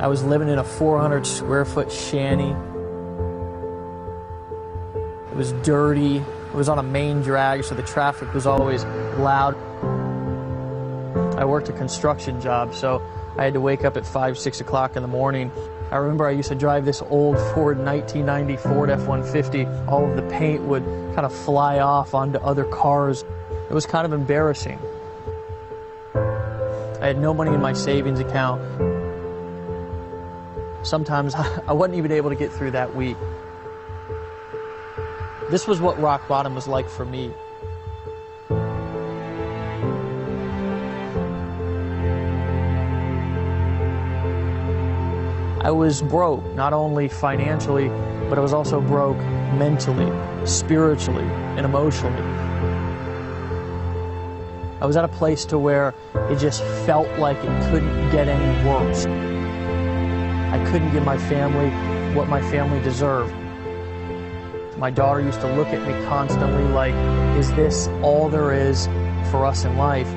I was living in a 400 square foot shanty. It was dirty. It was on a main drag, so the traffic was always loud. I worked a construction job, so I had to wake up at 5, 6 o'clock in the morning. I remember I used to drive this old Ford 1990 Ford F-150. All of the paint would kind of fly off onto other cars. It was kind of embarrassing. I had no money in my savings account. Sometimes I wasn't even able to get through that week. This was what rock bottom was like for me. I was broke, not only financially, but I was also broke mentally, spiritually, and emotionally. I was at a place to where it just felt like it couldn't get any worse. I couldn't give my family what my family deserved. My daughter used to look at me constantly like, is this all there is for us in life?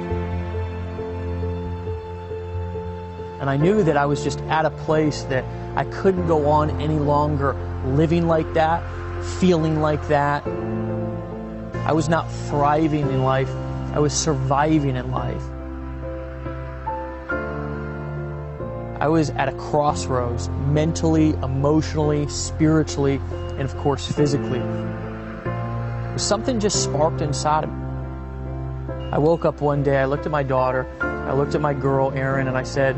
And I knew that I was just at a place that I couldn't go on any longer living like that, feeling like that. I was not thriving in life, I was surviving in life. I was at a crossroads, mentally, emotionally, spiritually, and of course physically. Something just sparked inside of me. I woke up one day, I looked at my daughter, I looked at my girl, Erin, and I said,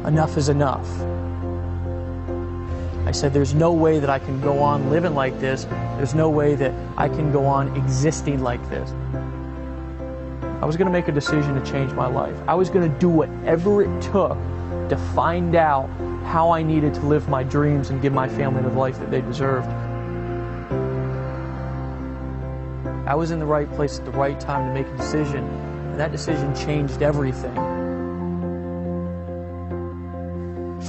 enough is enough. I said, there's no way that I can go on living like this. There's no way that I can go on existing like this. I was going to make a decision to change my life. I was going to do whatever it took to find out how I needed to live my dreams and give my family the life that they deserved. I was in the right place at the right time to make a decision, and that decision changed everything.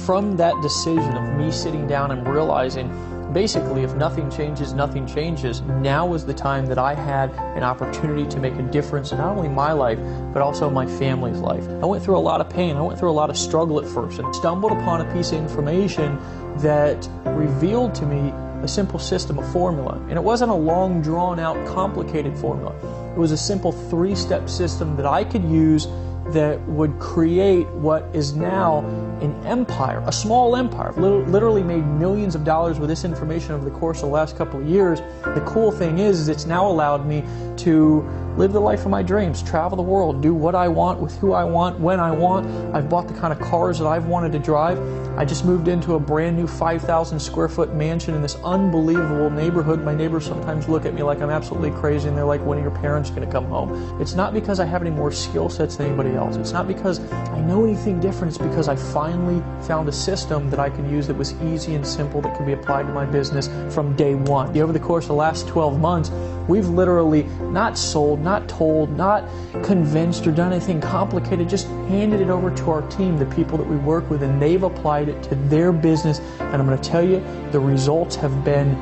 From that decision of me sitting down and realizing, basically, if nothing changes, nothing changes, now was the time that I had an opportunity to make a difference in not only my life, but also my family's life. I went through a lot of pain. I went through a lot of struggle at first and stumbled upon a piece of information that revealed to me a simple system, a formula. And it wasn't a long, drawn-out, complicated formula. It was a simple 3-step system that I could use that would create what is now an empire, a small empire. I've literally made millions of dollars with this information over the course of the last couple of years. The cool thing is it's now allowed me to live the life of my dreams, travel the world, do what I want with who I want, when I want. I've bought the kind of cars that I've wanted to drive. I just moved into a brand new 5,000 square foot mansion in this unbelievable neighborhood. My neighbors sometimes look at me like I'm absolutely crazy, and they're like, when are your parents going to come home? It's not because I have any more skill sets than anybody else. It's not because I know anything different. It's because I finally found a system that I can use that was easy and simple, that could be applied to my business from day one. Over the course of the last 12 months, we've literally not sold, not told, not convinced or done anything complicated, just handed it over to our team, the people that we work with, and they've applied it to their business. And I'm going to tell you, the results have been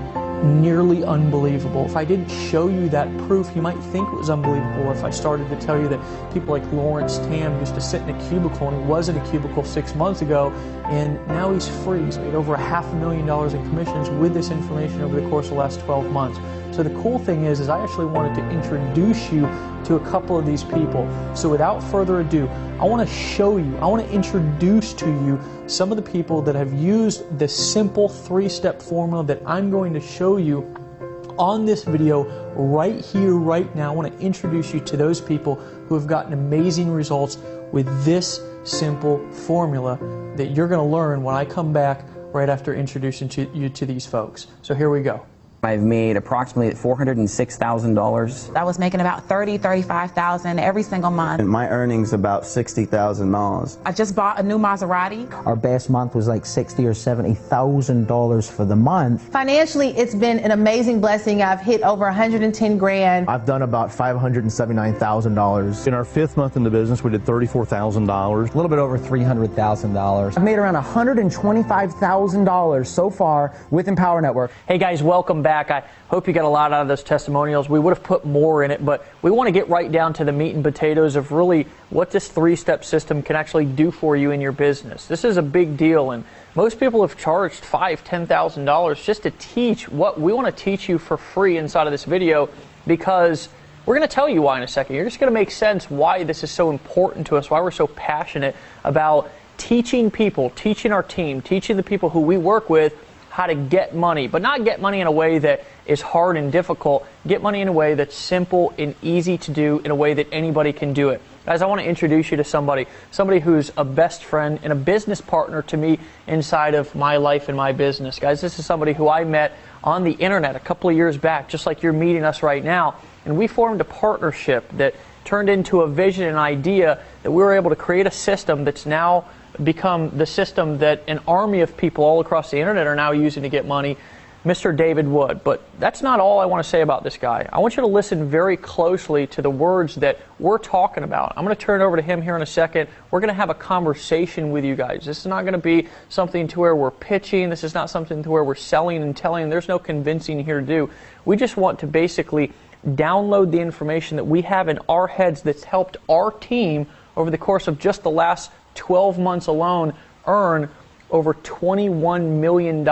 nearly unbelievable. If I didn't show you that proof, you might think it was unbelievable if I started to tell you that people like Lawrence Tam used to sit in a cubicle, and he was in a cubicle 6 months ago, and now he's free. He's made over $500,000 in commissions with this information over the course of the last 12 months. So the cool thing is I actually wanted to introduce you to a couple of these people. So without further ado, I want to show you, I want to introduce to you some of the people that have used this simple 3-step formula that I'm going to show you on this video right here, right now. I want to introduce you to those people who have gotten amazing results with this simple formula that you're going to learn when I come back right after introducing you to these folks. So here we go. I've made approximately $406,000. I was making about $30,000, $35,000 every single month. And my earnings about $60,000. I just bought a new Maserati. Our best month was like $60,000 or $70,000 for the month. Financially, it's been an amazing blessing. I've hit over 110 grand. I've done about $579,000. In our 5th month in the business, we did $34,000. A little bit over $300,000. I've made around $125,000 so far with Empower Network. Hey guys, welcome back. back. I hope you got a lot out of those testimonials. We would have put more in it, but we want to get right down to the meat and potatoes of really what this three-step system can actually do for you in your business. This is a big deal, and most people have charged $5,000, $10,000 just to teach what we want to teach you for free inside of this video, because we're going to tell you why in a second. You're just going to make sense why this is so important to us, why we're so passionate about teaching people, teaching our team, teaching the people who we work with how to get money, but not get money in a way that is hard and difficult. Get money in a way that's simple and easy to do, in a way that anybody can do it. Guys, I want to introduce you to somebody who's a best friend and a business partner to me inside of my life and my business. Guys, this is somebody who I met on the internet a couple of years back, just like you're meeting us right now, and we formed a partnership that turned into a vision and idea that we were able to create a system that's now become the system that an army of people all across the internet are now using to get money, Mr. David Wood. But that's not all I want to say about this guy. I want you to listen very closely to the words that we're talking about. I'm going to turn it over to him here in a second. We're going to have a conversation with you guys. This is not going to be something to where we're pitching. This is not something to where we're selling and telling. There's no convincing here to do. We just want to basically download the information that we have in our heads that's helped our team over the course of just the last 12 months alone earn over $21 million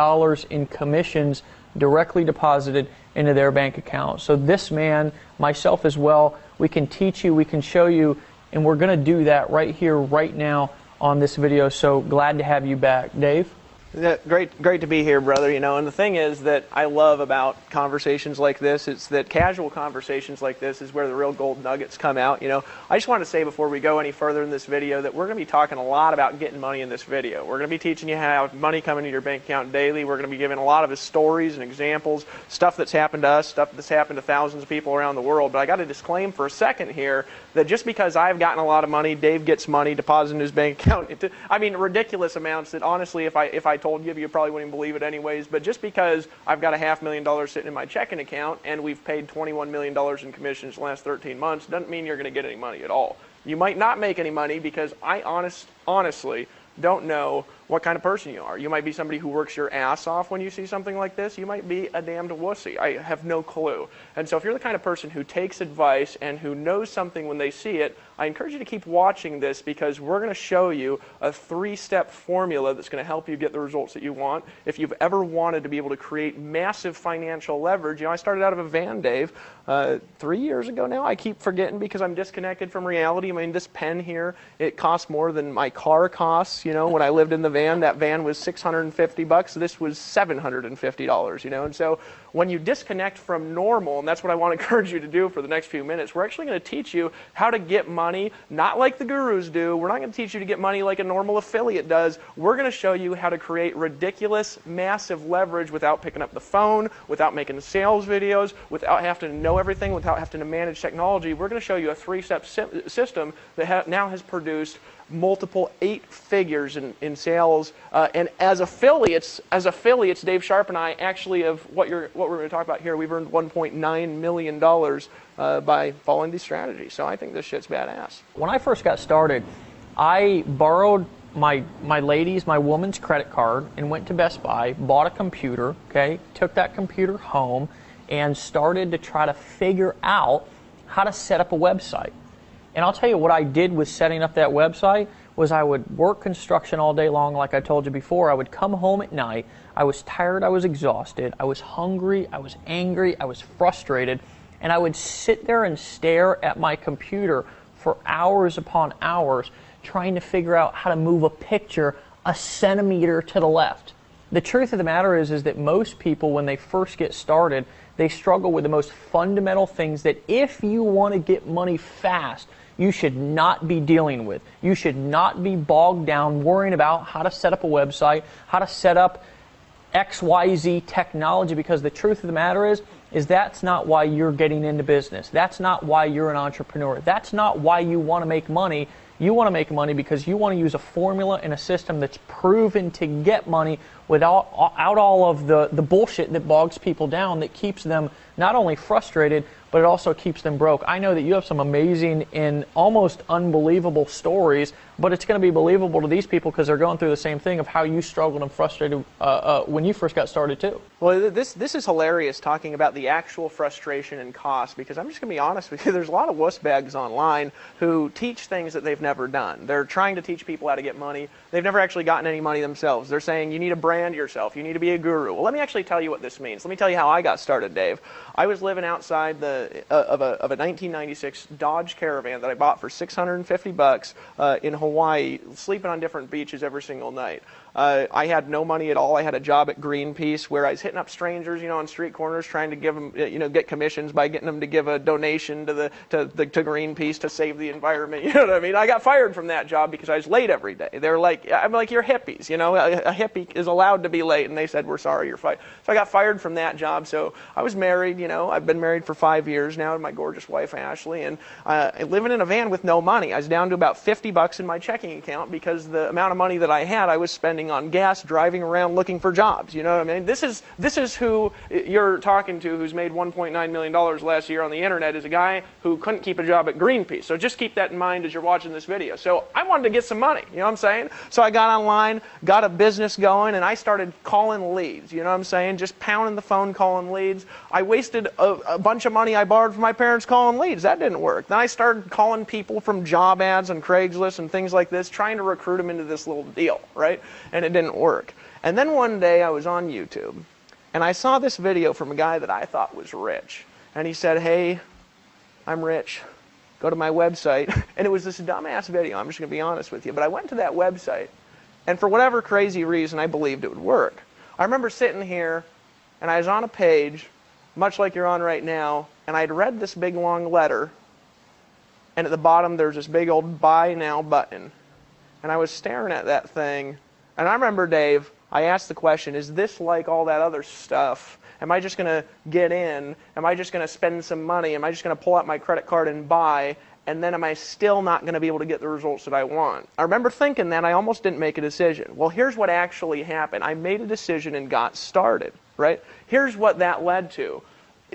in commissions directly deposited into their bank account. So this man, myself as well, we can teach you, we can show you, and we're going to do that right here, right now on this video. So glad to have you back. Dave? Yeah, great to be here, brother. You know, and the thing is that I love about conversations like this, it's that casual conversations like this is where the real gold nuggets come out. You know, I just want to say before we go any further in this video that we're going to be talking a lot about getting money in this video. We're going to be teaching you how money coming into your bank account daily. We're going to be giving a lot of his stories and examples, stuff that's happened to us, stuff that's happened to thousands of people around the world. But I got to disclaim for a second here that just because I've gotten a lot of money, Dave gets money deposited in his bank account. I mean, ridiculous amounts that honestly, if I told you probably wouldn't even believe it anyways. But just because I've got a $500,000 sitting in my checking account and we've paid $21 million in commissions the last 13 months doesn't mean you're going to get any money at all. You might not make any money because I honestly don't know what kind of person you are. You might be somebody who works your ass off when you see something like this. You might be a damned wussy. I have no clue. And so if you're the kind of person who takes advice and who knows something when they see it, I encourage you to keep watching this, because we're going to show you a three-step formula that's going to help you get the results that you want. If you've ever wanted to be able to create massive financial leverage, you know, I started out of a van, Dave, 3 years ago now. I keep forgetting because I'm disconnected from reality. I mean, this pen here, it costs more than my car costs. You know, when I lived in the van, that van was $650. This was $750, you know. And so when you disconnect from normal, and that's what I want to encourage you to do for the next few minutes, we're actually going to teach you how to get money, not like the gurus do. We're not going to teach you to get money like a normal affiliate does. We're going to show you how to create ridiculous, massive leverage without picking up the phone, without making sales videos, without having to know everything, without having to manage technology. We're going to show you a three-step system that now has produced multiple 8 figures in sales, and as affiliates, Dave Sharp and I actually have what we're going to talk about here. We've earned $1.9 million by following these strategies. So I think this shit's badass. When I first got started, I borrowed my woman's credit card and went to Best Buy, bought a computer, okay, took that computer home, and started to try to figure out how to set up a website. And I'll tell you what I did with setting up that website was I would work construction all day long, like I told you before. I would come home at night. I was tired. I was exhausted. I was hungry. I was angry. I was frustrated. And I would sit there and stare at my computer for hours upon hours trying to figure out how to move a picture a centimeter to the left. The truth of the matter is that most people, when they first get started, they struggle with the most fundamental things that if you want to get money fast, you should not be dealing with. You should not be bogged down worrying about how to set up a website, how to set up XYZ technology, because the truth of the matter is that's not why you're getting into business. That's not why you're an entrepreneur. That's not why you want to make money. You want to make money because you want to use a formula and a system that's proven to get money without all of the bullshit that bogs people down, that keeps them not only frustrated, but it also keeps them broke. I know that you have some amazing and almost unbelievable stories, but it's going to be believable to these people because they're going through the same thing of how you struggled and frustrated when you first got started too. Well, this is hilarious, talking about the actual frustration and cost, because I'm just going to be honest with you, there's a lot of wuss bags online who teach things that they've never done. They're trying to teach people how to get money. They've never actually gotten any money themselves. They're saying you need to brand yourself, you need to be a guru. Well, let me actually tell you what this means. Let me tell you how I got started, Dave. I was living outside of a 1996 Dodge Caravan that I bought for $650 in Hawaii, sleeping on different beaches every single night. I had no money at all. I had a job at Greenpeace where I was hitting up strangers, on street corners, trying to give them, get commissions by getting them to give a donation to Greenpeace to save the environment. You know what I mean? I got fired from that job because I was late every day. They're like, I'm like, you're hippies. A hippie is allowed to be late, and they said, we're sorry, you're fired. So I got fired from that job. So I was married. I've been married for 5 years now to my gorgeous wife Ashley, and living in a van with no money. I was down to about $50 in my checking account because the amount of money that I had, I was spending on gas, driving around looking for jobs. You know what I mean? This is who you're talking to, who's made $1.9 million last year on the internet, is a guy who couldn't keep a job at Greenpeace. So just keep that in mind as you're watching this video. So I wanted to get some money, you know what I'm saying? So I got online, got a business going, and I started calling leads, you know what I'm saying? Just pounding the phone, calling leads. I wasted a bunch of money I borrowed from my parents calling leads. That didn't work. Then I started calling people from job ads on Craigslist and things like this, trying to recruit them into this little deal, right? And it didn't work. And then one day I was on YouTube, and I saw this video from a guy that I thought was rich. And he said, hey, I'm rich. Go to my website. And it was this dumbass video, I'm just going to be honest with you. But I went to that website, and for whatever crazy reason, I believed it would work. I remember sitting here, and I was on a page, much like you're on right now, and I'd read this big long letter, and at the bottom there's this big old buy now button. And I was staring at that thing, and I remember, Dave, I asked the question, is this like all that other stuff? Am I just going to get in? Am I just going to spend some money? Am I just going to pull out my credit card and buy? And then am I still not going to be able to get the results that I want? I remember thinking that. I almost didn't make a decision. Well, here's what actually happened. I made a decision and got started, right? Here's what that led to.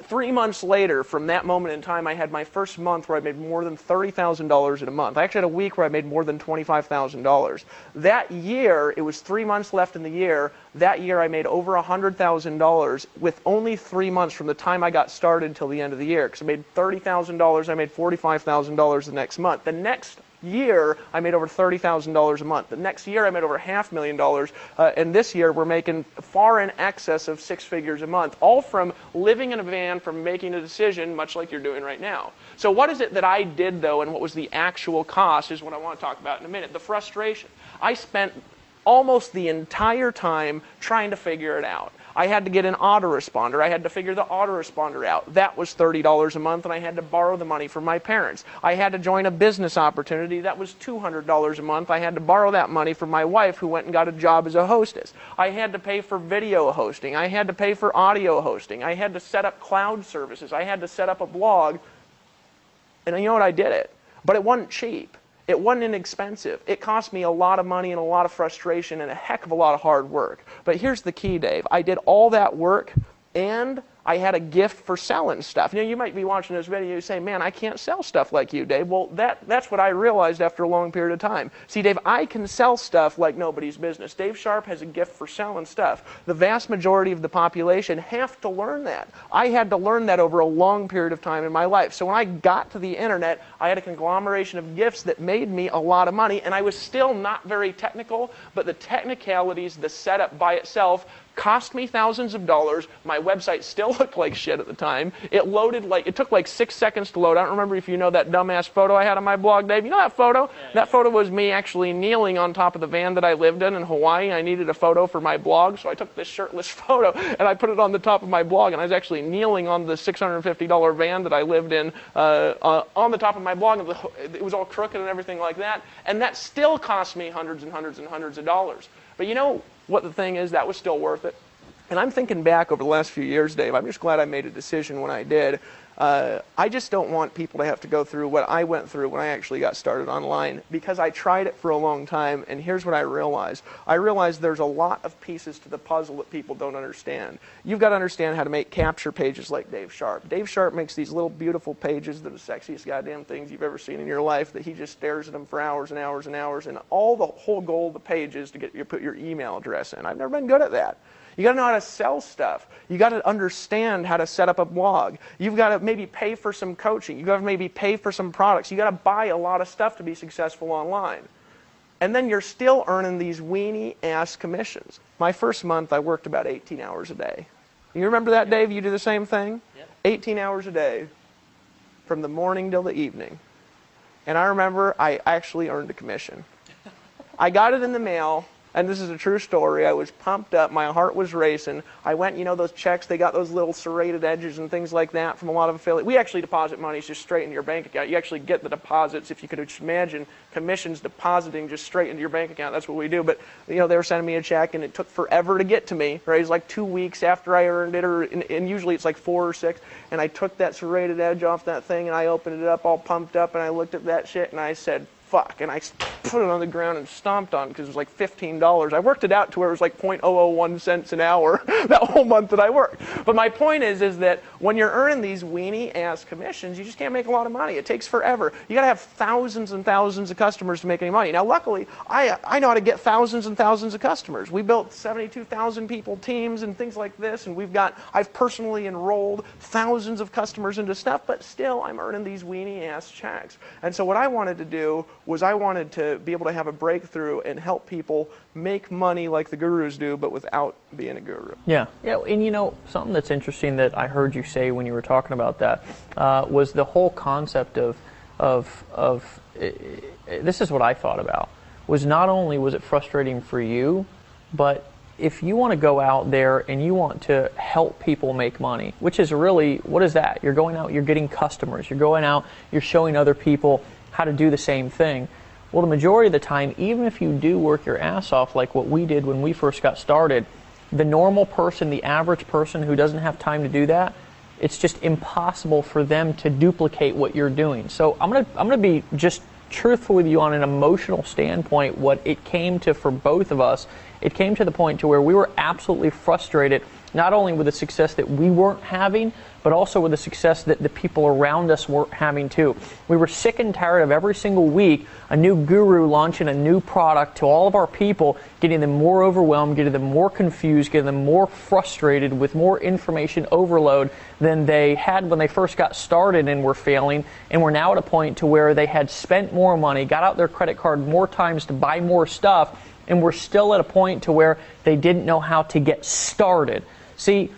3 months later, from that moment in time, I had my first month where I made more than $30,000 in a month. I actually had a week where I made more than $25,000. That year, it was 3 months left in the year. That year, I made over $100,000 with only 3 months from the time I got started until the end of the year. Because I made $30,000, I made $45,000 the next month. The next year, I made over $30,000 a month. The next year, I made over $500,000, and this year, we're making far in excess of 6 figures a month, all from living in a van, from making a decision, much like you're doing right now. So what is it that I did, though, and what was the actual cost is what I want to talk about in a minute. The frustration. I spent almost the entire time trying to figure it out. I had to get an autoresponder. I had to figure the autoresponder out. That was $30 a month, and I had to borrow the money from my parents. I had to join a business opportunity. That was $200 a month. I had to borrow that money from my wife, who went and got a job as a hostess. I had to pay for video hosting. I had to pay for audio hosting. I had to set up cloud services. I had to set up a blog. And you know what? I did it. But it wasn't cheap. It wasn't inexpensive. It cost me a lot of money and a lot of frustration and a heck of a lot of hard work. But here's the key, Dave. I did all that work, and I had a gift for selling stuff. You might be watching this video and say, man, I can't sell stuff like you, Dave. Well, that's what I realized after a long period of time. See, Dave, I can sell stuff like nobody's business. Dave Sharp has a gift for selling stuff. The vast majority of the population have to learn that. I had to learn that over a long period of time in my life. So when I got to the internet, I had a conglomeration of gifts that made me a lot of money, and I was still not very technical, but the technicalities, the setup by itself, cost me thousands of dollars. My website still looked like shit at the time. It took like 6 seconds to load. I don't remember if you know that dumbass photo I had on my blog, Dave. You know that photo? Yeah. That photo was me actually kneeling on top of the van that I lived in Hawaii. I needed a photo for my blog, so I took this shirtless photo and I put it on the top of my blog, and I was actually kneeling on the $650 van that I lived in on the top of my blog. And it was all crooked and everything like that, and that still cost me hundreds and hundreds and hundreds of dollars. But you know what the thing is? That was still worth it. And I'm thinking back over the last few years, Dave, I'm just glad I made a decision when I did. I just don't want people to have to go through what I went through when I actually got started online, because I tried it for a long time, and here's what I realized. I realized there's a lot of pieces to the puzzle that people don't understand. You've got to understand how to make capture pages like Dave Sharp. Dave Sharp makes these little beautiful pages that are the sexiest goddamn things you've ever seen in your life, that he just stares at them for hours and hours and hours, and the whole goal of the page is to get you put your email address in. I've never been good at that. You got to know how to sell stuff. You got to understand how to set up a blog. You've got to maybe pay for some coaching. You got to maybe pay for some products. You got to buy a lot of stuff to be successful online. And then you're still earning these weenie-ass commissions. My first month, I worked about 18 hours a day. You remember that, Dave? You do the same thing? Yep. 18 hours a day from the morning till the evening. And I remember I actually earned a commission. I got it in the mail. And this is a true story. I was pumped up. My heart was racing. I went, you know, those checks, they got those little serrated edges and things like that from a lot of affiliates. We actually deposit money just straight into your bank account. You actually get the deposits, if you could imagine commissions depositing just straight into your bank account. That's what we do. But, you know, they were sending me a check, and it took forever to get to me. Right? It was like 2 weeks after I earned it, and usually it's like 4 or 6. And I took that serrated edge off that thing, and I opened it up all pumped up, and I looked at that shit, and I said, fuck, and I put it on the ground and stomped on it because it was like $15. I worked it out to where it was like 0.001 cents an hour that whole month that I worked. But my point is that when you're earning these weenie-ass commissions, you just can't make a lot of money. It takes forever. You got to have thousands and thousands of customers to make any money. Now, luckily, I know how to get thousands and thousands of customers. We built 72,000 people teams and things like this, and I've personally enrolled thousands of customers into stuff, but still, I'm earning these weenie-ass checks. And so what I wanted to do was I wanted to be able to have a breakthrough and help people make money like the gurus do, but without being a guru. Yeah, and you know, something that's interesting that I heard you say when you were talking about that was the whole concept of this is what I thought about, was not only was it frustrating for you, but if you want to go out there and you want to help people make money, which is really, what is that? You're going out, you're getting customers, you're going out, you're showing other people how to do the same thing. Well, the majority of the time, even if you do work your ass off like what we did when we first got started, the normal person, the average person who doesn't have time to do that, it's just impossible for them to duplicate what you're doing. So I'm gonna be just truthful with you on an emotional standpoint. What it came to for both of us, it came to the point to where we were absolutely frustrated, not only with the success that we weren't having, but also with the success that the people around us weren't having too. We were sick and tired of every single week a new guru launching a new product to all of our people, getting them more overwhelmed, getting them more confused, getting them more frustrated with more information overload than they had when they first got started and were failing, and were now at a point to where they had spent more money, got out their credit card more times to buy more stuff, and were still at a point to where they didn't know how to get started. See,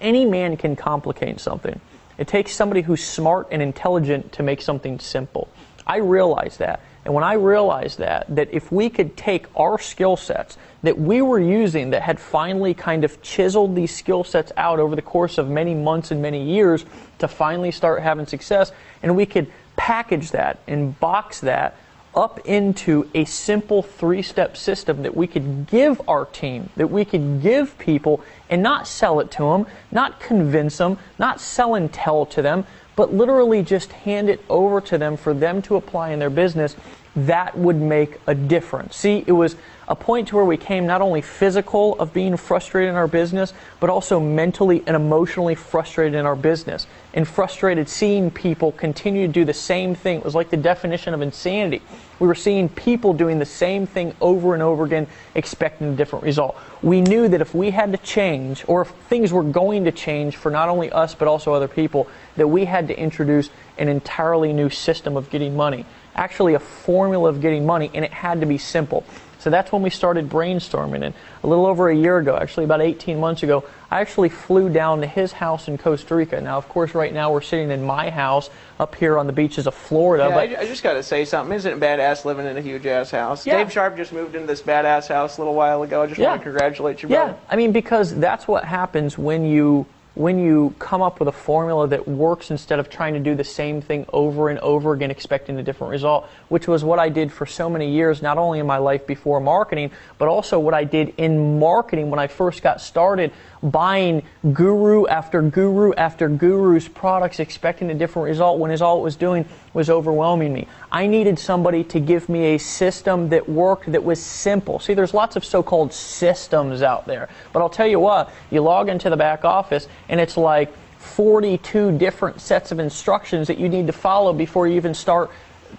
any man can complicate something. It takes somebody who's smart and intelligent to make something simple. I realized that. And when I realized that if we could take our skill sets that we were using, that had finally kind of chiseled these skill sets out over the course of many months and many years to finally start having success, and we could package that and box that up into a simple 3-step system that we could give our team, that we could give people, and not sell it to them, not convince them, not sell and tell to them, but literally just hand it over to them for them to apply in their business, that would make a difference. See, it was a point to where we came not only physical of being frustrated in our business, but also mentally and emotionally frustrated in our business, and frustrated seeing people continue to do the same thing. It was like the definition of insanity. We were seeing people doing the same thing over and over again, expecting a different result. We knew that if we had to change, or if things were going to change for not only us but also other people, that we had to introduce an entirely new system of getting money. Actually a formula of getting money, and it had to be simple. So that's when we started brainstorming. And a little over a year ago, actually about 18 months ago, I actually flew down to his house in Costa Rica. Now, of course, right now we're sitting in my house up here on the beaches of Florida. Yeah, but I just got to say something. Isn't it badass living in a huge-ass house? Yeah. Dave Sharp just moved into this badass house a little while ago. I just want to congratulate you, brother. Yeah, I mean, because that's what happens when you when you come up with a formula that works instead of trying to do the same thing over and over again expecting a different result, which was what I did for so many years, not only in my life before marketing, but also what I did in marketing when I first got started, buying guru after guru's products expecting a different result when all it was doing was overwhelming me. I needed somebody to give me a system that worked, that was simple. See, there's lots of so-called systems out there, but I'll tell you what, you log into the back office and it's like 42 different sets of instructions that you need to follow before you even start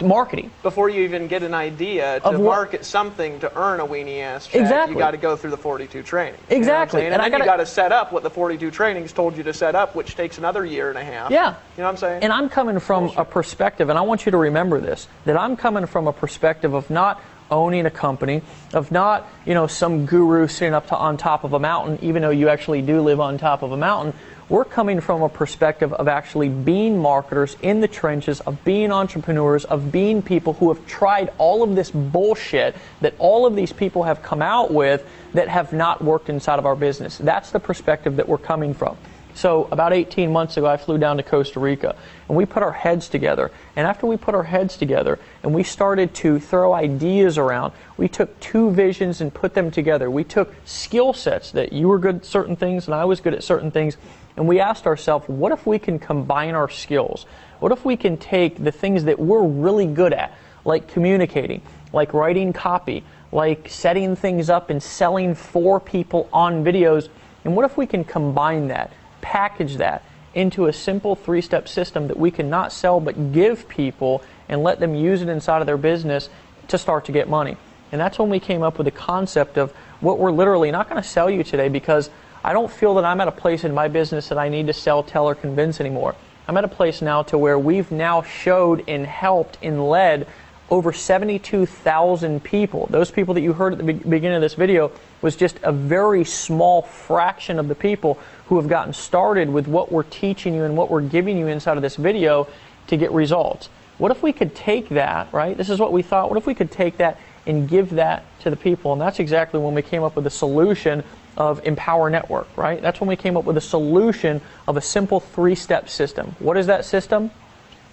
marketing. Before you even get an idea to market something to earn a weenie ass check, exactly. You got to go through the 42 training. Exactly. You know and then you got to set up what the 42 trainings told you to set up, which takes another year and a half. Yeah. You know what I'm saying? And I'm coming from a perspective, and I want you to remember this, that I'm coming from a perspective of not owning a company, of not, some guru sitting on top of a mountain, even though you actually do live on top of a mountain. We're coming from a perspective of actually being marketers in the trenches, of being entrepreneurs, of being people who have tried all of this bullshit that all of these people have come out with that have not worked inside of our business. That's the perspective that we're coming from. So about 18 months ago, I flew down to Costa Rica, and we put our heads together. And after we put our heads together and we started to throw ideas around, we took two visions and put them together. We took skill sets that you were good at certain things and I was good at certain things, and we asked ourselves, what if we can combine our skills? What if we can take the things that we're really good at, like communicating, like writing copy, like setting things up and selling for people on videos, and what if we can combine that, package that into a simple 3-step system that we can not sell but give people and let them use it inside of their business to start to get money? And that's when we came up with the concept of what we're literally not going to sell you today, because I don't feel that I'm at a place in my business that I need to sell, tell, or convince anymore. I'm at a place now to where we've now showed and helped and led over 72,000 people. Those people that you heard at the beginning of this video was just a very small fraction of the people who have gotten started with what we're teaching you and what we're giving you inside of this video to get results. What if we could take that, right? This is what we thought. What if we could take that and give that to the people? And that's exactly when we came up with the solution of Empower Network, right? That's when we came up with a solution of a simple 3-step system. What is that system?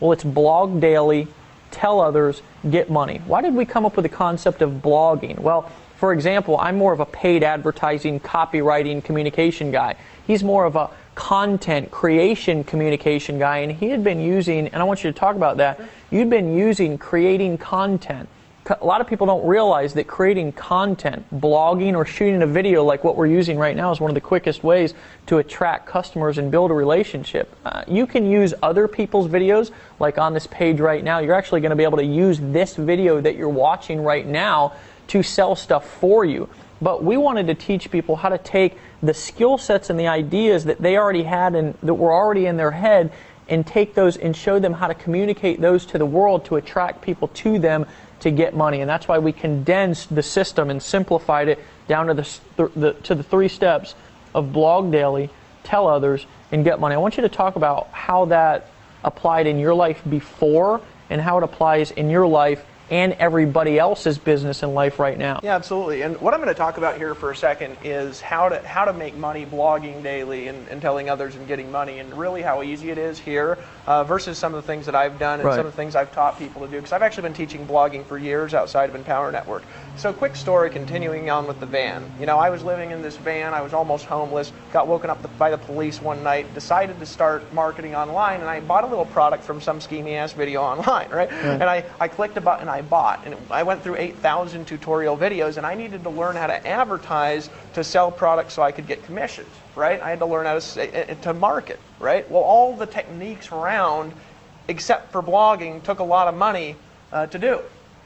Well, it's blog daily, tell others, get money. Why did we come up with the concept of blogging? Well, for example, I'm more of a paid advertising, copywriting, communication guy. He's more of a content creation communication guy, and he had been using, and I want you to talk about that, you'd been using creating content. A lot of people don't realize that creating content, blogging, or shooting a video like what we're using right now is one of the quickest ways to attract customers and build a relationship. You can use other people's videos, like on this page right now. You're actually going to be able to use this video that you're watching right now to sell stuff for you. But we wanted to teach people how to take the skill sets and the ideas that they already had and that were already in their head, and take those and show them how to communicate those to the world to attract people to them to get money. And that's why we condensed the system and simplified it down to the 3 steps of blog daily, tell others, and get money. I want you to talk about how that applied in your life before and how it applies in your life and everybody else's business and life right now. Yeah, absolutely. And what I'm going to talk about here for a second is how to make money blogging daily and telling others and getting money, and really how easy it is here versus some of the things that I've done and some of the things I've taught people to do, because I've actually been teaching blogging for years outside of Empower Network. So quick story, continuing on with the van. I was living in this van, I was almost homeless, got woken up by the police one night, decided to start marketing online, and I bought a little product from some schemy ass video online, right? And I clicked a button, I bought, and I went through 8,000 tutorial videos, and I needed to learn how to advertise to sell products so I could get commissions, right? I had to learn how to market, right? Well, all the techniques around, except for blogging, took a lot of money to do.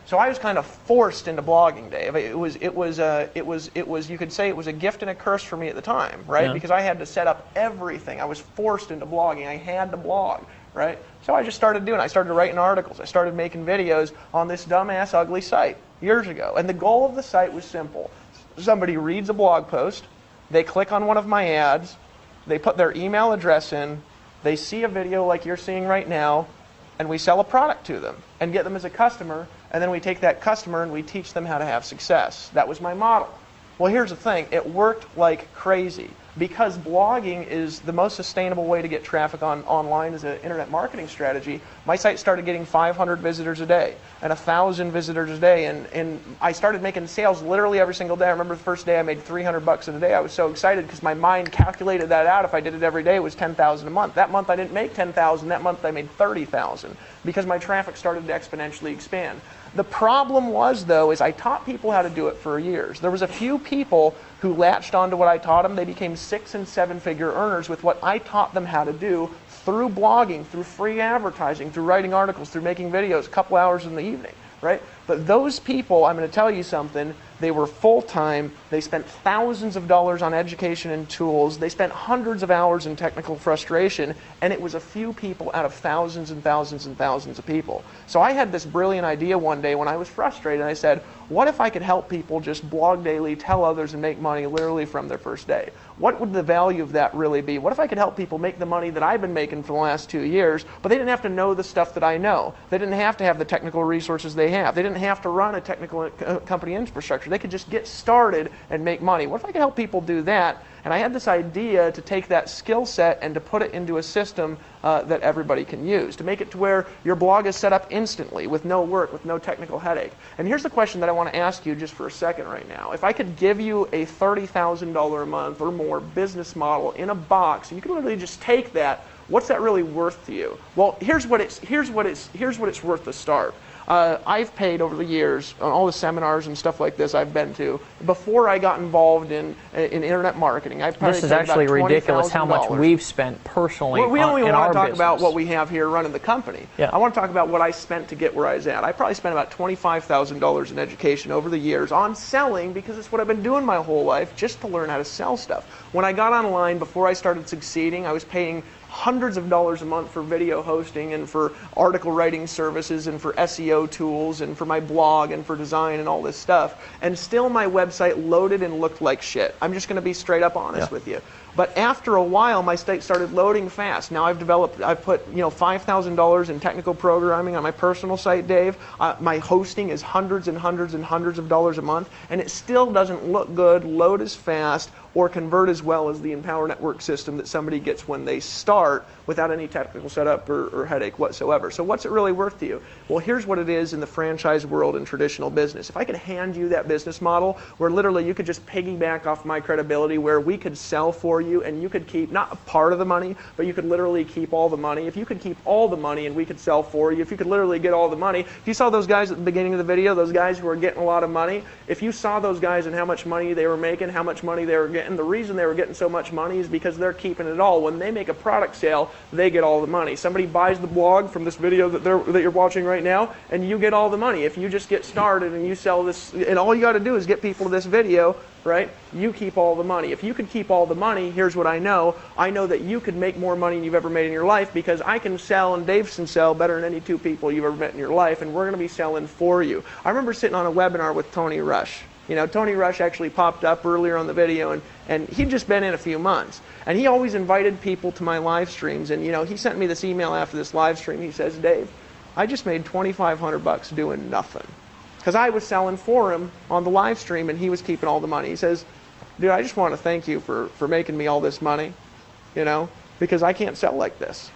So I was kind of forced into blogging, Dave. It was you could say it was a gift and a curse for me at the time, right? Yeah. Because I had to set up everything. I was forced into blogging. I had to blog, right? So I just started doing it. I started writing articles. I started making videos on this dumbass ugly site years ago. And the goal of the site was simple. Somebody reads a blog post, they click on one of my ads, they put their email address in, they see a video like you're seeing right now, and we sell a product to them and get them as a customer, and then we take that customer and we teach them how to have success. That was my model. Well, here's the thing. It worked like crazy. Because blogging is the most sustainable way to get traffic online as an internet marketing strategy, my site started getting 500 visitors a day and 1,000 visitors a day, and I started making sales literally every single day. I remember the first day I made $300 in a day. I was so excited because my mind calculated that out. If I did it every day, it was $10,000 a month. That month I didn't make $10,000. That month I made $30,000 because my traffic started to exponentially expand. The problem was, though, is I taught people how to do it for years. There was a few people who latched onto what I taught them. They became 6- and 7-figure earners with what I taught them how to do through blogging, through free advertising, through writing articles, through making videos a couple hours in the evening, right? But those people, I'm going to tell you something, they were full-time, they spent thousands of dollars on education and tools, they spent hundreds of hours in technical frustration, and it was a few people out of thousands and thousands and thousands of people. So I had this brilliant idea one day when I was frustrated, and I said, what if I could help people just blog daily, tell others, and make money literally from their first day? What would the value of that really be? What if I could help people make the money that I've been making for the last 2 years, but they didn't have to know the stuff that I know. They didn't have to have the technical resources they have. They didn't have to run a technical company infrastructure. They could just get started and make money. What if I could help people do that? And I had this idea to take that skill set and to put it into a system that everybody can use, to make it to where your blog is set up instantly with no work, with no technical headache. And here's the question that I want to ask you just for a second right now. If I could give you a $30,000 a month or more business model in a box, and you can literally just take that, what's that really worth to you? Well, here's what it's worth to start. I've paid over the years on all the seminars and stuff like this I've been to. Before I got involved in internet marketing, I've probably This is paid actually about ridiculous how much $20,000. we've spent personally We don't even in want our to talk business. about what we have here running the company. Yeah. I want to talk about what I spent to get where I was at. I probably spent about $25,000 in education over the years on selling because it's what I've been doing my whole life, just to learn how to sell stuff. When I got online, before I started succeeding, I was paying hundreds of dollars a month for video hosting and for article writing services and for SEO tools and for my blog and for design and all this stuff. And still my website loaded and looked like shit. I'm just going to be straight up honest with you. But after a while, my site started loading fast. Now I've put $5,000 in technical programming on my personal site, Dave. My hosting is hundreds and hundreds and hundreds of dollars a month, and it still doesn't look good, load as fast, or convert as well as the Empower Network system that somebody gets when they start without any technical setup or headache whatsoever. So what's it really worth to you? Well, here's what it is in the franchise world and traditional business. If I could hand you that business model where literally you could just piggyback off my credibility, where we could sell for you and you could keep not a part of the money, but you could literally keep all the money. If you could keep all the money and we could sell for you, if you could literally get all the money. If you saw those guys at the beginning of the video, those guys who were getting a lot of money, if you saw those guys and how much money they were making, how much money they were getting, the reason they were getting so much money is because they're keeping it all. When they make a product sale, they get all the money. Somebody buys the blog from this video that you're watching right now, and you get all the money. If you just get started and you sell this, and all you got to do is get people to this video, right? You keep all the money. If you could keep all the money, here's what I know. I know that you could make more money than you've ever made in your life because I can sell and Dave can sell better than any two people you've ever met in your life, and we're going to be selling for you. I remember sitting on a webinar with Tony Rush. You know, Tony Rush actually popped up earlier on the video, and he'd just been in a few months. And he always invited people to my live streams, and, you know, he sent me this email after this live stream. He says, Dave, I just made $2,500 doing nothing. Because I was selling for him on the live stream, and he was keeping all the money. He says, dude, I just want to thank you for making me all this money, you know, because I can't sell like this.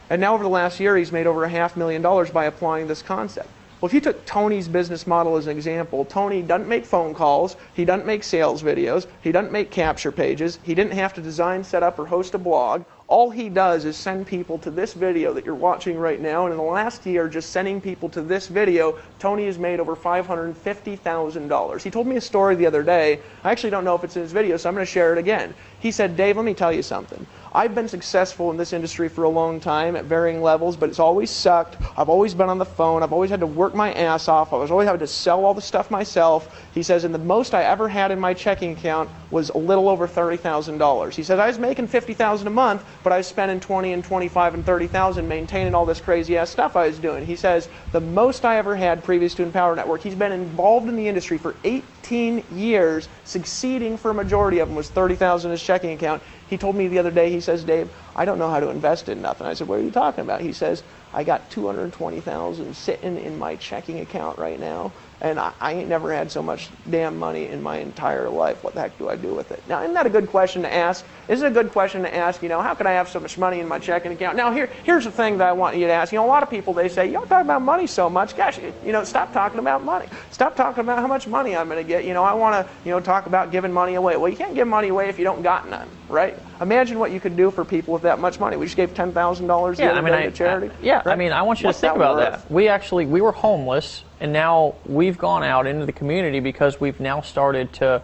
And now over the last year, he's made over $500,000 by applying this concept. Well, if you took Tony's business model as an example, Tony doesn't make phone calls, he doesn't make sales videos, he doesn't make capture pages, he didn't have to design, set up, or host a blog. All he does is send people to this video that you're watching right now, and in the last year, just sending people to this video, Tony has made over $550,000. He told me a story the other day. I actually don't know if it's in his video, so I'm going to share it again. He said, Dave, let me tell you something. I've been successful in this industry for a long time at varying levels, but it's always sucked. I've always been on the phone. I've always had to work my ass off. I was always having to sell all the stuff myself. He says, and the most I ever had in my checking account was a little over $30,000. He says, I was making $50,000 a month, but I was spending $20,000 and $25,000 and $30,000 maintaining all this crazy ass stuff I was doing. He says, the most I ever had previous to Empower Network, he's been involved in the industry for 18 years, succeeding for a majority of them was $30,000 in his checking account. He told me the other day, he says, Dave, I don't know how to invest in nothing. I said, what are you talking about? He says, I got $220,000 sitting in my checking account right now, and I ain't never had so much damn money in my entire life. What the heck do I do with it? Now, isn't that a good question to ask? Isn't it a good question to ask, how can I have so much money in my checking account? Now, here's the thing that I want you to ask. A lot of people, they say, y'all talk about money so much. Gosh, stop talking about money. Stop talking about how much money I'm going to get. I want to, talk about giving money away. Well, you can't give money away if you don't got none, right? Imagine what you could do for people with that much money. We just gave $10,000 the other day to charity. Right? I want you to think about that. We were homeless, and now we've gone out into the community because we've now started to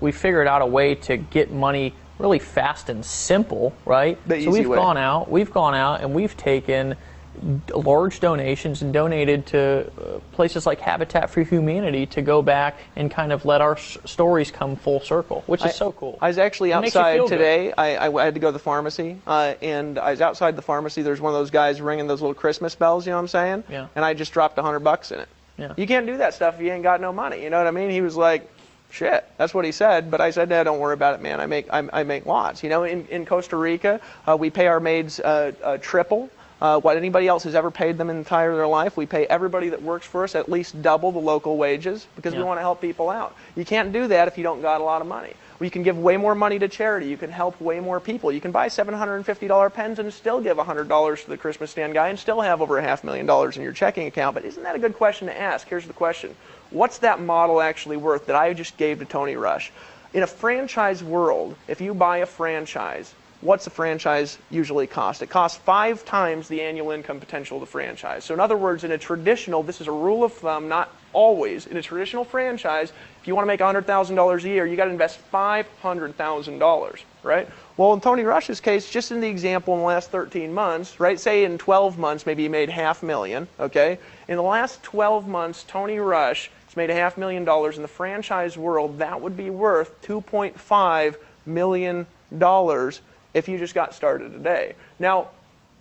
we figured out a way to get money really fast and simple, right? So we've gone out and we've taken large donations and donated to places like Habitat for Humanity to go back and kind of let our stories come full circle, which is so cool. I was actually outside today. I had to go to the pharmacy, and I was outside the pharmacy. There's one of those guys ringing those little Christmas bells, you know what I'm saying? Yeah. And I just dropped $100 in it. Yeah. You can't do that stuff if you ain't got no money. You know what I mean? He was like, shit, that's what he said. But I said, no, don't worry about it, man. I make lots. In Costa Rica, we pay our maids triple what anybody else has ever paid them in the entire of their life. We pay everybody that works for us at least double the local wages because we want to help people out. You can't do that if you don't got a lot of money. Well, you can give way more money to charity. You can help way more people. You can buy $750 pens and still give $100 to the Christmas stand guy and still have over $500,000 in your checking account. But isn't that a good question to ask? Here's the question. What's that model actually worth that I just gave to Tony Rush? In a franchise world, if you buy a franchise, what's a franchise usually cost? It costs 5 times the annual income potential of the franchise. So in other words, in a traditional, this is a rule of thumb, not always, in a traditional franchise, if you want to make $100,000 a year, you got to invest $500,000, right? Well, in Tony Rush's case, just in the example in the last 13 months, right? Say in 12 months, maybe he made $500,000, okay? In the last 12 months, Tony Rush has made $500,000 in the franchise world. That would be worth $2.5 million if you just got started today. Now,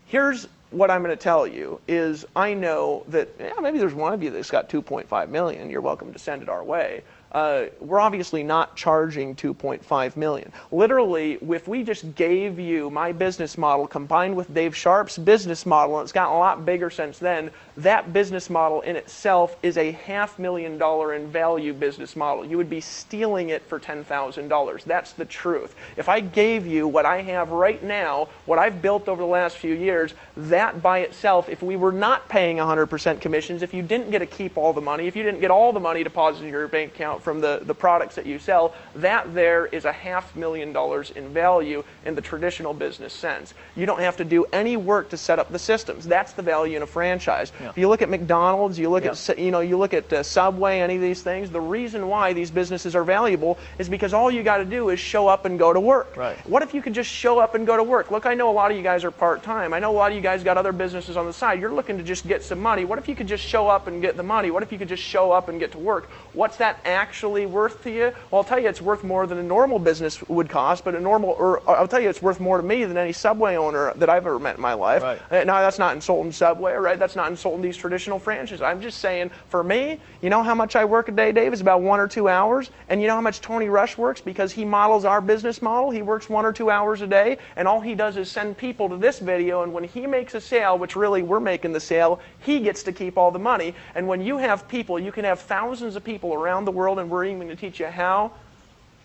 here's what I'm going to tell you is I know that maybe there's one of you that's got $2.5 million. You're welcome to send it our way. We're obviously not charging $2.5 million. Literally, if we just gave you my business model combined with Dave Sharp's business model, and it's gotten a lot bigger since then, that business model in itself is a $500,000 in value business model. You would be stealing it for $10,000. That's the truth. If I gave you what I have right now, what I've built over the last few years, that by itself, if we were not paying 100% commissions, if you didn't get to keep all the money, if you didn't get all the money deposited in your bank account from the products that you sell, that there is a $500,000 in value in the traditional business sense. You don't have to do any work to set up the systems. That's the value in a franchise. Yeah. If you look at McDonald's, you look at you look at Subway, any of these things, the reason why these businesses are valuable is because all you got to do is show up and go to work. Right. What if you could just show up and go to work? Look, I know a lot of you guys are part-time. I know a lot of you guys got other businesses on the side. You're looking to just get some money. What if you could just show up and get the money? What if you could just show up and get to work? What's that actually worth to you? Well, I'll tell you it's worth more than a normal business would cost, but I'll tell you it's worth more to me than any Subway owner that I've ever met in my life. Right. Now, that's not insulting Subway, right? That's not insulting these traditional franchises. I'm just saying, for me, you know how much I work a day, Dave? It's about 1 or 2 hours. And you know how much Tony Rush works? Because he models our business model. He works 1 or 2 hours a day, and all he does is send people to this video, and when he makes a sale, which really we're making the sale, he gets to keep all the money. And when you have people, you can have thousands of people around the world, and we're even going to teach you how,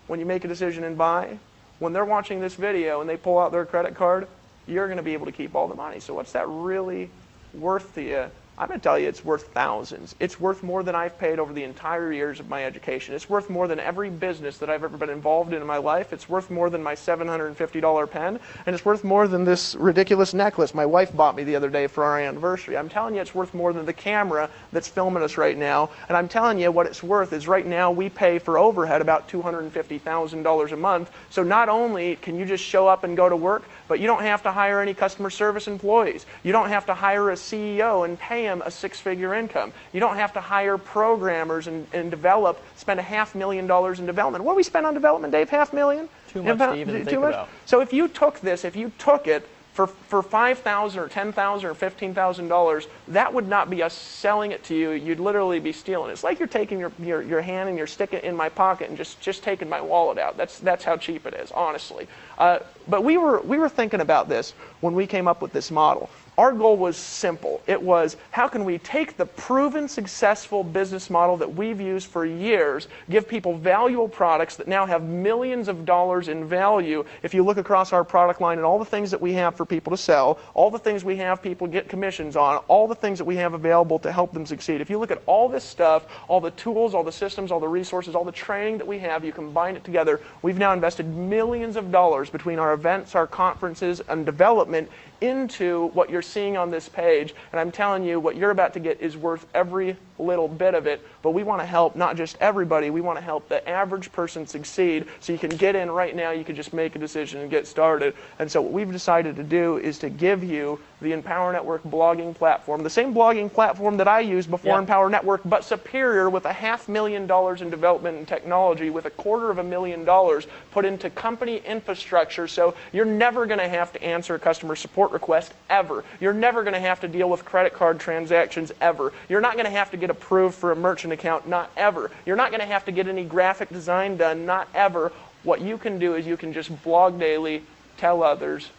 when you make a decision and buy, when they're watching this video and they pull out their credit card, you're going to be able to keep all the money. So what's that really worth to you? I'm going to tell you it's worth thousands. It's worth more than I've paid over the entire years of my education. It's worth more than every business that I've ever been involved in my life. It's worth more than my $750 pen, and it's worth more than this ridiculous necklace my wife bought me the other day for our anniversary. I'm telling you it's worth more than the camera that's filming us right now, and I'm telling you what it's worth is right now we pay for overhead about $250,000 a month, so not only can you just show up and go to work, but you don't have to hire any customer service employees. You don't have to hire a CEO and pay him a 6-figure income. You don't have to hire programmers and spend $500,000 in development. What do we spend on development, Dave? $500,000? Too much to even think about. So if you took this, if you took it for $5,000 or $10,000 or $15,000, that would not be us selling it to you. You'd literally be stealing it. It's like you're taking your hand and you're sticking it in my pocket and just taking my wallet out. That's how cheap it is, honestly. But we were thinking about this when we came up with this model. Our goal was simple. It was, how can we take the proven successful business model that we've used for years, give people valuable products that now have millions of dollars in value. If you look across our product line and all the things that we have for people to sell, all the things we have people get commissions on, all the things that we have available to help them succeed. If you look at all this stuff, all the tools, all the systems, all the resources, all the training that we have, you combine it together, we've now invested millions of dollars between our events, our conferences, and development into what you're seeing on this page. And I'm telling you, what you're about to get is worth every little bit of it. But we want to help not just everybody, we want to help the average person succeed. So you can get in right now, you can just make a decision and get started. And so what we've decided to do is to give you the Empower Network blogging platform, the same blogging platform that I used before Empower Network, but superior, with $500,000 in development and technology, with $250,000 put into company infrastructure. So you're never going to have to answer a customer support request ever. You're never going to have to deal with credit card transactions ever. You're not going to have to get approved for a merchant account, not ever. You're not going to have to get any graphic design done, not ever. What you can do is you can just blog daily, tell others,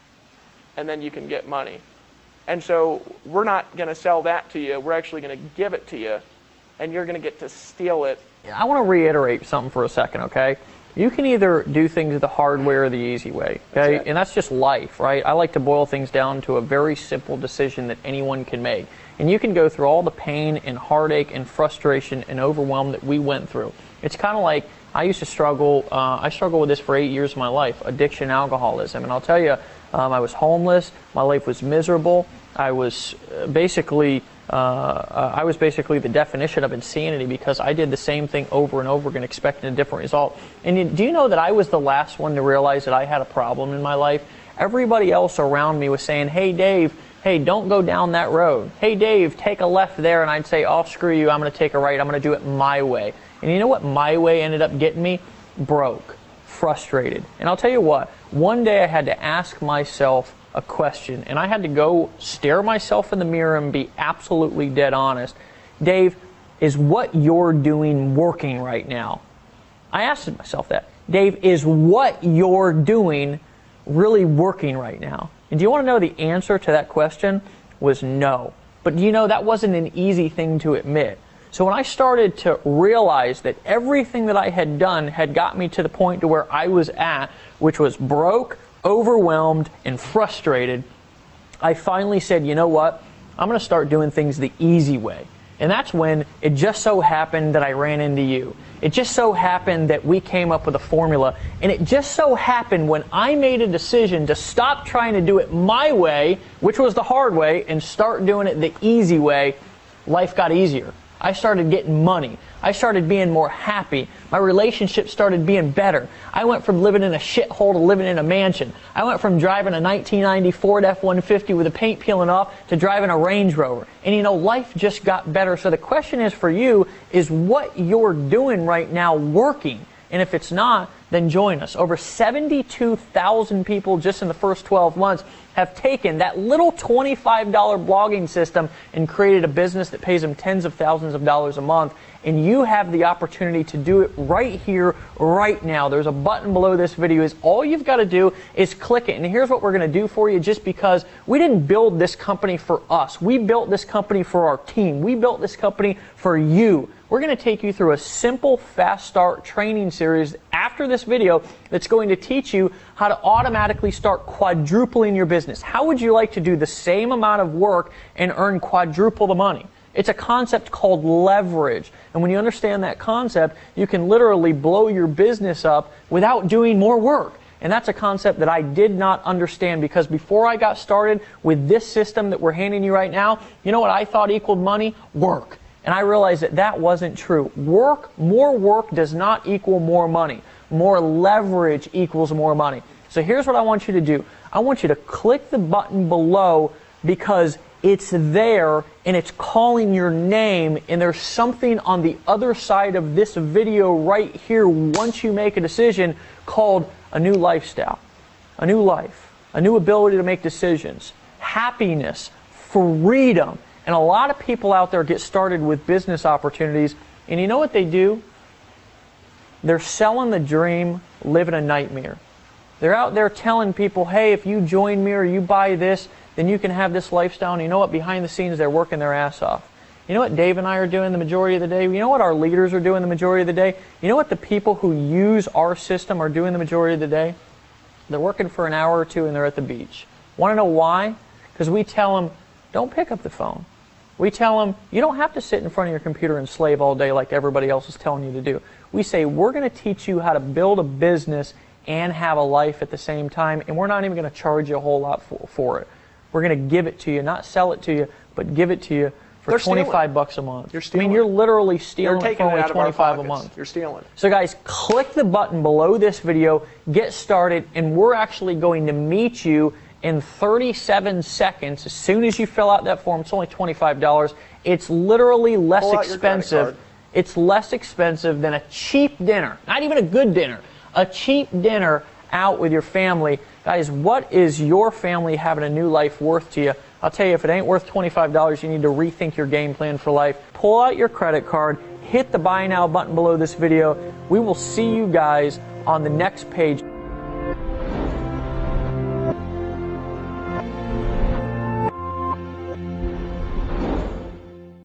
and then you can get money. And so we're not going to sell that to you. We're actually going to give it to you, and you're going to get to steal it. I want to reiterate something for a second, okay? You can either do things the hard way or the easy way, okay? And that's just life, right? I like to boil things down to a very simple decision that anyone can make. And you can go through all the pain and heartache and frustration and overwhelm that we went through. It's kind of like, I used to struggle, I struggled with this for 8 years of my life, addiction, alcoholism. And I'll tell you, I was homeless, my life was miserable. I was basically the definition of insanity, because I did the same thing over and over again, expecting a different result. And do you know that I was the last one to realize that I had a problem in my life? Everybody else around me was saying, hey Dave, hey, don't go down that road. Hey Dave, take a left there. And I'd say, oh, screw you, I'm going to take a right. I'm going to do it my way. And you know what my way ended up getting me? Broke, frustrated. And I'll tell you what, one day I had to ask myself a question, and I had to go stare myself in the mirror and be absolutely dead honest. Dave, is what you're doing working right now? I asked myself that. Dave, is what you're doing really working right now? And do you want to know the answer to that question was no. But you know, that wasn't an easy thing to admit. So when I started to realize that everything that I had done had got me to the point to where I was at, which was broke, overwhelmed, and frustrated, I finally said, you know what? I'm going to start doing things the easy way. And that's when it just so happened that I ran into you. It just so happened that we came up with a formula. And it just so happened when I made a decision to stop trying to do it my way, which was the hard way, and start doing it the easy way, life got easier. I started getting money. I started being more happy. My relationship started being better. I went from living in a shithole to living in a mansion. I went from driving a 1990 Ford F-150 with the paint peeling off to driving a Range Rover. And you know, life just got better. So the question is for you, is what you're doing right now working? And if it's not, then join us. Over 72,000 people just in the first 12 months have taken that little $25 blogging system and created a business that pays them tens of thousands of dollars a month. And you have the opportunity to do it right here, right now. There's a button below this video. All you've got to do is click it. And here's what we're going to do for you, just because we didn't build this company for us. We built this company for our team. We built this company for you. We're going to take you through a simple fast start training series after this video that's going to teach you how to automatically start quadrupling your business. How would you like to do the same amount of work and earn quadruple the money? It's a concept called leverage. And when you understand that concept, you can literally blow your business up without doing more work. And that's a concept that I did not understand, because before I got started with this system that we're handing you right now, you know what I thought equaled money? Work. And I realized that that wasn't true. More work does not equal more money. More leverage equals more money. So here's what I want you to do. I want you to click the button below, because it's there and it's calling your name, and there's something on the other side of this video right here once you make a decision called a new lifestyle, a new life, a new ability to make decisions, happiness, freedom. And a lot of people out there get started with business opportunities, and you know what they do? They're selling the dream, living a nightmare. They're out there telling people, hey, if you join me or you buy this, then you can have this lifestyle. And you know what? Behind the scenes, they're working their ass off. You know what Dave and I are doing the majority of the day? You know what our leaders are doing the majority of the day? You know what the people who use our system are doing the majority of the day? They're working for an hour or two and they're at the beach. Want to know why? Because we tell them, don't pick up the phone. We tell them, you don't have to sit in front of your computer and slave all day like everybody else is telling you to do. We say, we're going to teach you how to build a business and have a life at the same time, and we're not even going to charge you a whole lot for it. We're going to give it to you, not sell it to you, but give it to you for $25 a month. You're stealing. I mean, you're literally stealing it for only $25 a month. You're stealing. So guys, click the button below this video, get started, and we're actually going to meet you in 37 seconds. As soon as you fill out that form, it's only $25. It's literally less expensive. It's less expensive than a cheap dinner. Not even a good dinner. A cheap dinner out with your family. Guys, what is your family having a new life worth to you? I'll tell you, if it ain't worth $25, you need to rethink your game plan for life. Pull out your credit card, hit the buy now button below this video. We will see you guys on the next page.